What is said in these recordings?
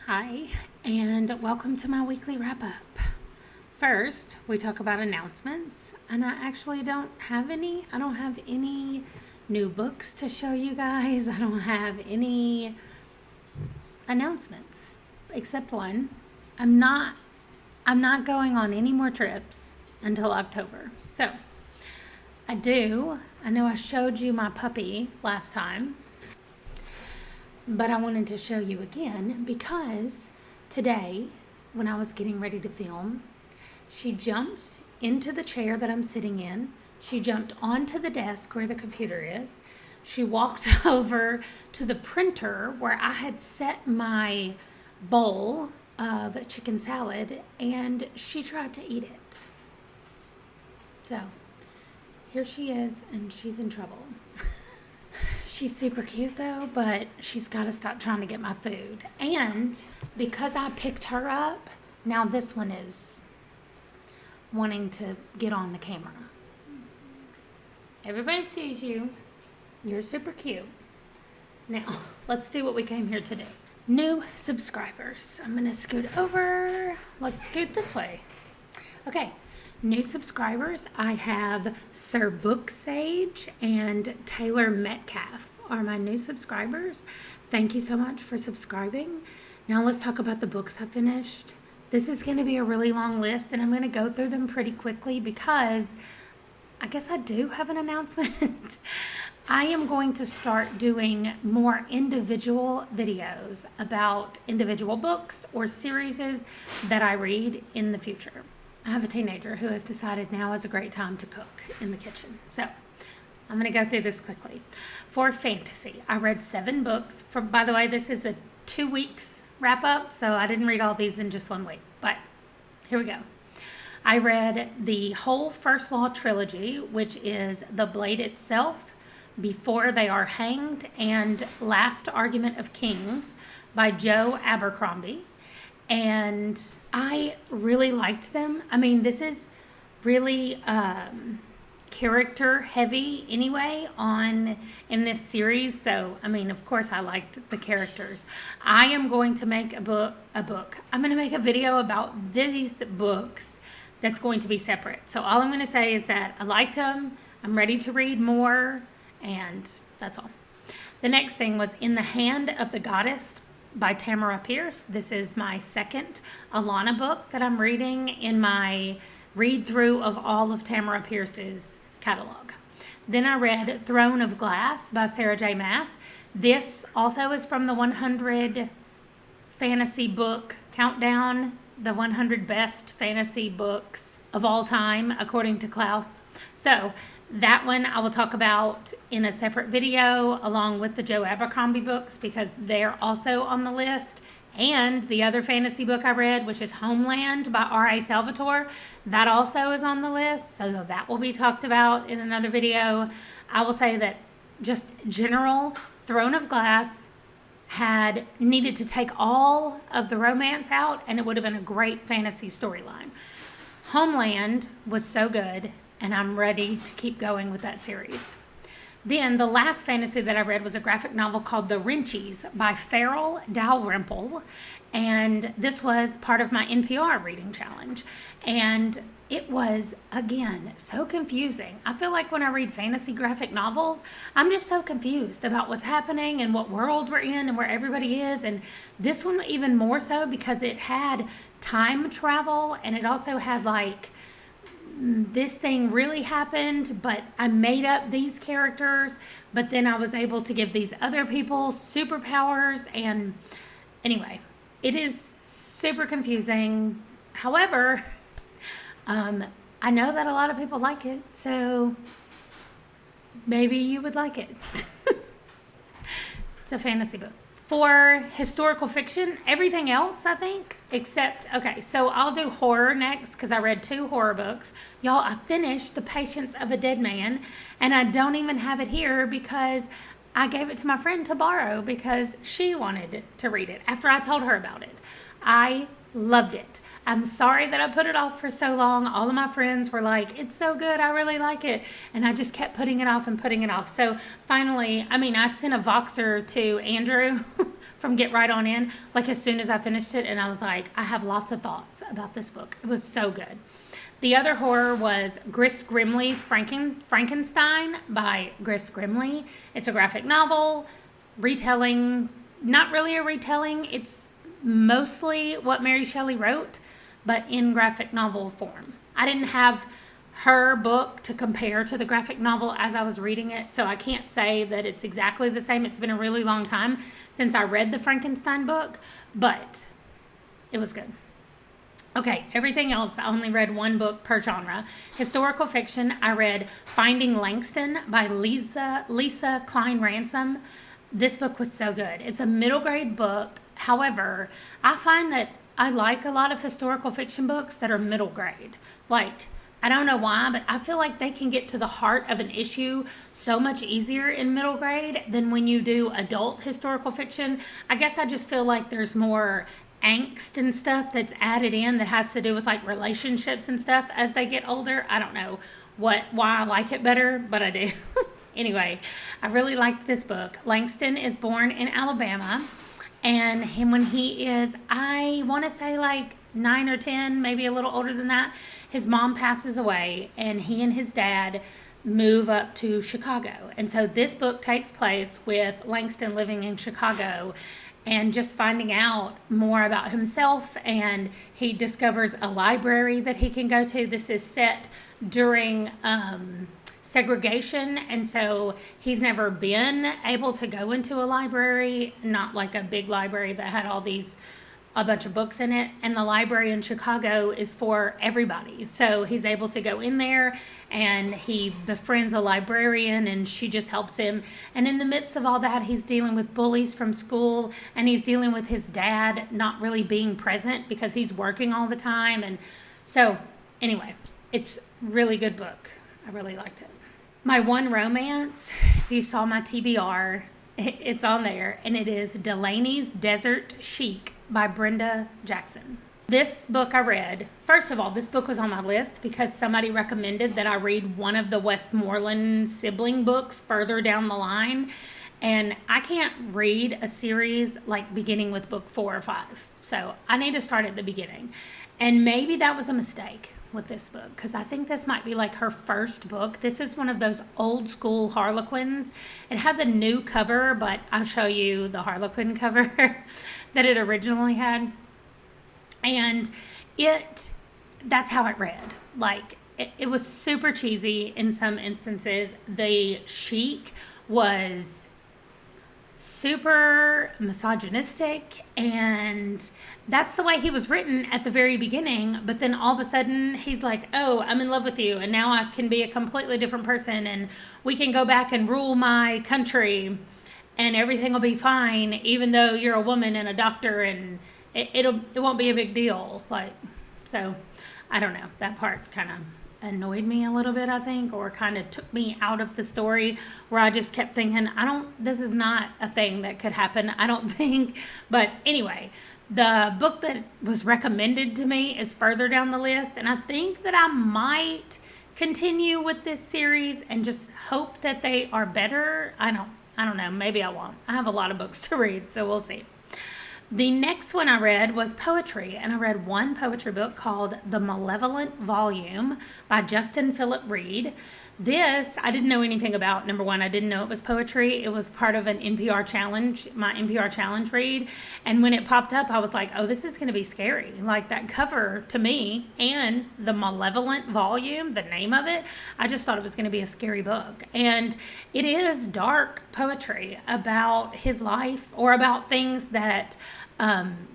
Hi, and welcome to my weekly wrap up. First, we talk about announcements, and I actually don't have any. I don't have any new books to show you guys. I don't have any announcements except one. I'm not going on any more trips until October. So, I know I showed you my puppy last time, but I wanted to show you again because today, when I was getting ready to film, she jumped into the chair that I'm sitting in. She jumped onto the desk where the computer is. She walked over to the printer where I had set my bowl of chicken salad, and she tried to eat it. So, here she is, and she's in trouble. She's super cute though, but she's got to stop trying to get my food. And because I picked her up, now this one is wanting to get on the camera. Everybody sees you. You're super cute. Now, let's do what we came here to do. New subscribers. I'm going to scoot over. Let's scoot this way. Okay. New subscribers, I have Sir Booksage and Taylor Metcalf are my new subscribers. Thank you so much for subscribing. Now let's talk about the books I finished. This is going to be a really long list, and I'm going to go through them pretty quickly because I guess I do have an announcement. I am going to start doing more individual videos about individual books or series that I read in the future. I have a teenager who has decided now is a great time to cook in the kitchen. So I'm going to go through this quickly. For fantasy, I read 7 books. By the way, this is a 2 weeks wrap up, so I didn't read all these in just 1 week. But here we go. I read the whole First Law trilogy, which is The Blade Itself, Before They Are Hanged, and Last Argument of Kings by Joe Abercrombie. And I really liked them. I mean, this is really character heavy anyway in this series. So, I mean, of course I liked the characters. I am going to make a book. I'm going to make a video about these books that's going to be separate. So all I'm going to say is that I liked them. I'm ready to read more, and that's all. The next thing was In the Hand of the Goddess by Tamara Pierce. This is my second Alana book that I'm reading in my read through of all of Tamara Pierce's catalog. Then I read Throne of Glass by Sarah J. Maas. This also is from the 100 fantasy book countdown, the 100 best fantasy books of all time, according to Klaus. So that one I will talk about in a separate video along with the Joe Abercrombie books because they're also on the list. And the other fantasy book I read, which is Homeland by R.A. Salvatore, that also is on the list. So that will be talked about in another video. I will say that just general, Throne of Glass had needed to take all of the romance out, and it would have been a great fantasy storyline. Homeland was so good, and I'm ready to keep going with that series. Then the last fantasy that I read was a graphic novel called The Wrenchies by Farrell Dalrymple, and this was part of my NPR reading challenge. And it was, again, so confusing. I feel like when I read fantasy graphic novels, I'm just so confused about what's happening and what world we're in and where everybody is. And this one even more so because it had time travel, and it also had like, this thing really happened, but I made up these characters, but then I was able to give these other people superpowers. And anyway, it is super confusing. However, I know that a lot of people like it, so maybe you would like it. It's a fantasy book. For historical fiction, everything else, I think, except, okay, so I'll do horror next because I read 2 horror books. Y'all, I finished The Patience of a Dead Man, and I don't even have it here because I gave it to my friend to borrow because she wanted to read it after I told her about it. I loved it. I'm sorry that I put it off for so long. All of my friends were like, it's so good, I really like it. And I just kept putting it off and putting it off. So finally, I sent a Voxer to Andrew from Get Right On In, like as soon as I finished it, and I was like, I have lots of thoughts about this book. It was so good. The other horror was Gris Grimley's Frankenstein by Gris Grimley. It's a graphic novel, retelling, not really a retelling. It's mostly what Mary Shelley wrote, but in graphic novel form. I didn't have her book to compare to the graphic novel as I was reading it, so I can't say that it's exactly the same. It's been a really long time since I read the Frankenstein book, but it was good. Okay, everything else, I only read one book per genre. Historical fiction, I read Finding Langston by Lisa Klein Ransom. This book was so good. It's a middle grade book. However, I find that I like a lot of historical fiction books that are middle grade. Like, I don't know why, but I feel like they can get to the heart of an issue so much easier in middle grade than when you do adult historical fiction. I guess I just feel like there's more angst and stuff that's added in that has to do with like relationships and stuff as they get older. I don't know why I like it better, but I do. Anyway, I really liked this book. Langston is born in Alabama, and when he is, I want to say like 9 or 10, maybe a little older than that, his mom passes away, and he and his dad move up to Chicago. And so this book takes place with Langston living in Chicago and just finding out more about himself, and he discovers a library that he can go to. This is set during segregation, and so he's never been able to go into a library, not like a big library that had a bunch of books in it, and the library in Chicago is for everybody. So he's able to go in there, and he befriends a librarian, and she just helps him. And in the midst of all that, he's dealing with bullies from school, and he's dealing with his dad not really being present because he's working all the time. And so anyway, it's a really good book. I really liked it. My one romance, if you saw my TBR, it's on there, and it is Delaney's Desert Chic by Brenda Jackson. This book I read, first of all, this book was on my list because somebody recommended that I read one of the Westmoreland sibling books further down the line, and I can't read a series like beginning with book 4 or 5, so I need to start at the beginning. And maybe that was a mistake with this book, because I think this might be like her first book. This is one of those old school Harlequins. It has a new cover, but I'll show you the Harlequin cover that it originally had. And that's how it read. Like, it was super cheesy in some instances. The chic was super misogynistic, and that's the way he was written at the very beginning. But then all of a sudden he's like, oh, I'm in love with you, and now I can be a completely different person, and we can go back and rule my country, and everything will be fine, even though you're a woman and a doctor, and it won't be a big deal. Like, so I don't know, that part kind of annoyed me a little bit, I think, or kind of took me out of the story, where I just kept thinking, this is not a thing that could happen, I don't think. But anyway, the book that was recommended to me is further down the list, and I think that I might continue with this series and just hope that they are better. I don't know, maybe I won't. I have a lot of books to read, so we'll see. The next one I read was poetry, and I read one poetry book called The Malevolent Volume by Justin Philip Reed. This, I didn't know anything about. Number one, I didn't know it was poetry. It was part of an NPR challenge, my NPR challenge read. And when it popped up, I was like, oh, this is going to be scary. Like, that cover to me, and The Malevolent Volume, the name of it, I just thought it was going to be a scary book. And it is dark poetry about his life, or about things that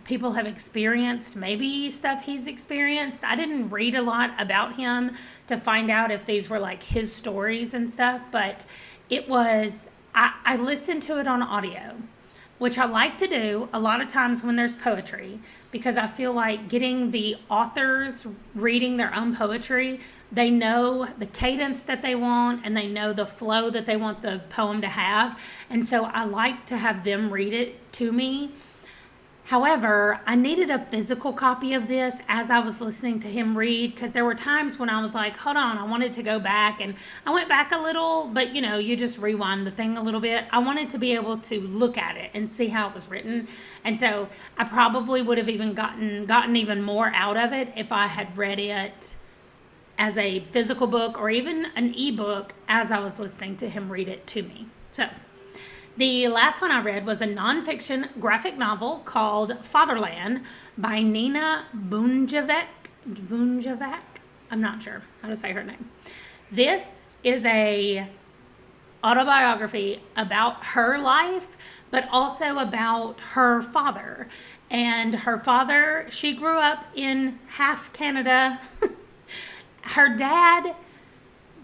people have experienced, maybe stuff he's experienced. I didn't read a lot about him to find out if these were like his stories and stuff, but it was, I listened to it on audio, which I like to do a lot of times when there's poetry, because I feel like getting the authors reading their own poetry, they know the cadence that they want, and they know the flow that they want the poem to have. And so I like to have them read it to me. However, I needed a physical copy of this as I was listening to him read, because there were times when I was like, hold on, I wanted to go back, and I went back a little, but you just rewind the thing a little bit. I wanted to be able to look at it and see how it was written. And so I probably would have even gotten even more out of it if I had read it as a physical book or even an ebook as I was listening to him read it to me. So the last one I read was a nonfiction graphic novel called Fatherland by Nina Bunjevac. I'm not sure how to say her name. This is a autobiography about her life, but also about her father. And her father, she grew up in half Canada. Her dad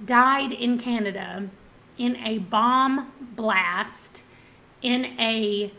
died in Canada in a bomb blast in a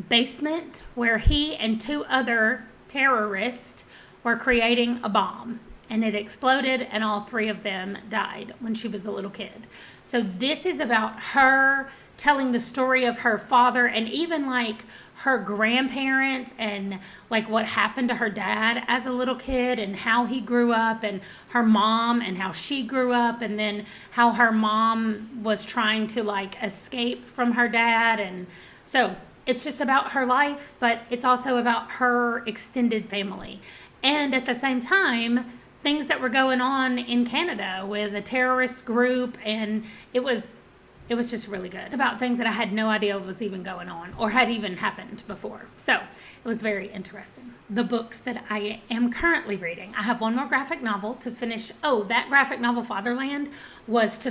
basement where he and 2 other terrorists were creating a bomb, and it exploded and all 3 of them died when she was a little kid. So this is about her telling the story of her father, and even like her grandparents, and like what happened to her dad as a little kid, and how he grew up, and her mom and how she grew up, and then how her mom was trying to like escape from her dad. And so it's just about her life, but it's also about her extended family. And at the same time, things that were going on in Canada with a terrorist group, and it was just really good, about things that I had no idea was even going on or had even happened before. So it was very interesting. The books that I am currently reading, I have one more graphic novel to finish. Oh, that graphic novel Fatherland was for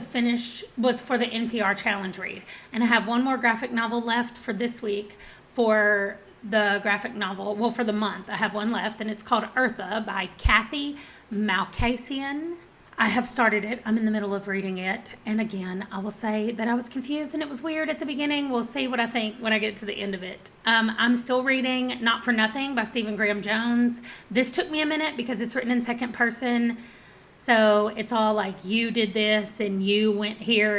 the NPR challenge read. And I have one more graphic novel left for this week for the graphic novel, well, for the month. I have one left, and it's called Eartha by Kathy Malkasian. I have started it. I'm in the middle of reading it. And again, I will say that I was confused and it was weird at the beginning. We'll see what I think when I get to the end of it. I'm still reading Not for Nothing by Stephen Graham Jones. This took me a minute because it's written in second person. So it's all like, you did this and you went here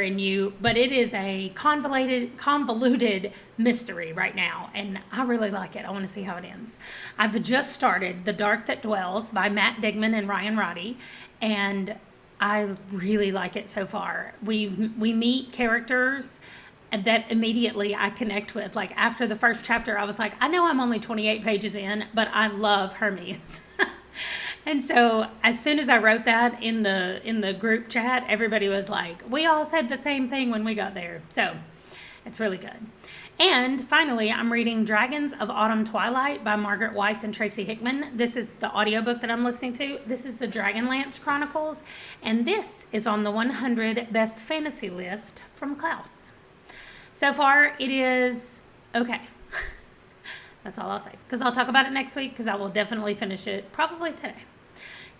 but it is a convoluted mystery right now. And I really like it. I want to see how it ends. I've just started The Dark That Dwells by Matt Digman and Ryan Roddy. And I really like it so far. We meet characters that immediately I connect with. Like after the first chapter, I was like, I know I'm only 28 pages in, but I love Hermes. And so as soon as I wrote that in the group chat, everybody was like, we all said the same thing when we got there. So it's really good. And finally, I'm reading Dragons of Autumn Twilight by Margaret Weiss and Tracy Hickman. This is the audiobook that I'm listening to. This is the Dragonlance Chronicles, and this is on the 100 Best Fantasy list from Klaus. So far, it is okay. That's all I'll say, because I'll talk about it next week, because I will definitely finish it probably today.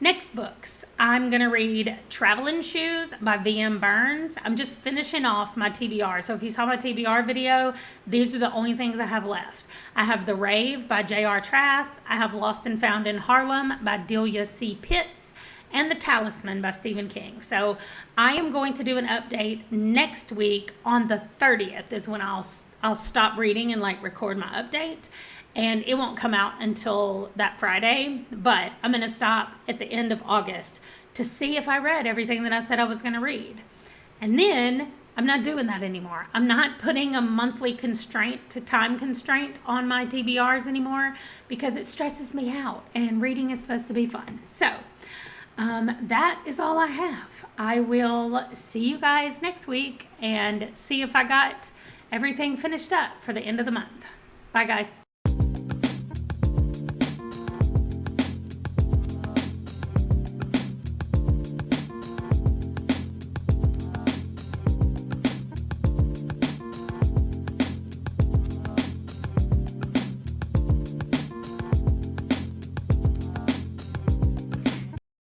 Next books, I'm going to read Traveling Shoes by V.M. Burns. I'm just finishing off my TBR. So if you saw my TBR video, these are the only things I have left. I have The Rave by J.R. Trask. I have Lost and Found in Harlem by Delia C. Pitts. And The Talisman by Stephen King. So I am going to do an update next week on the 30th is when I'll stop reading and like record my update. And it won't come out until that Friday, but I'm going to stop at the end of August to see if I read everything that I said I was going to read. And then I'm not doing that anymore. I'm not putting a monthly time constraint on my TBRs anymore, because it stresses me out and reading is supposed to be fun. So that is all I have. I will see you guys next week and see if I got everything finished up for the end of the month. Bye, guys.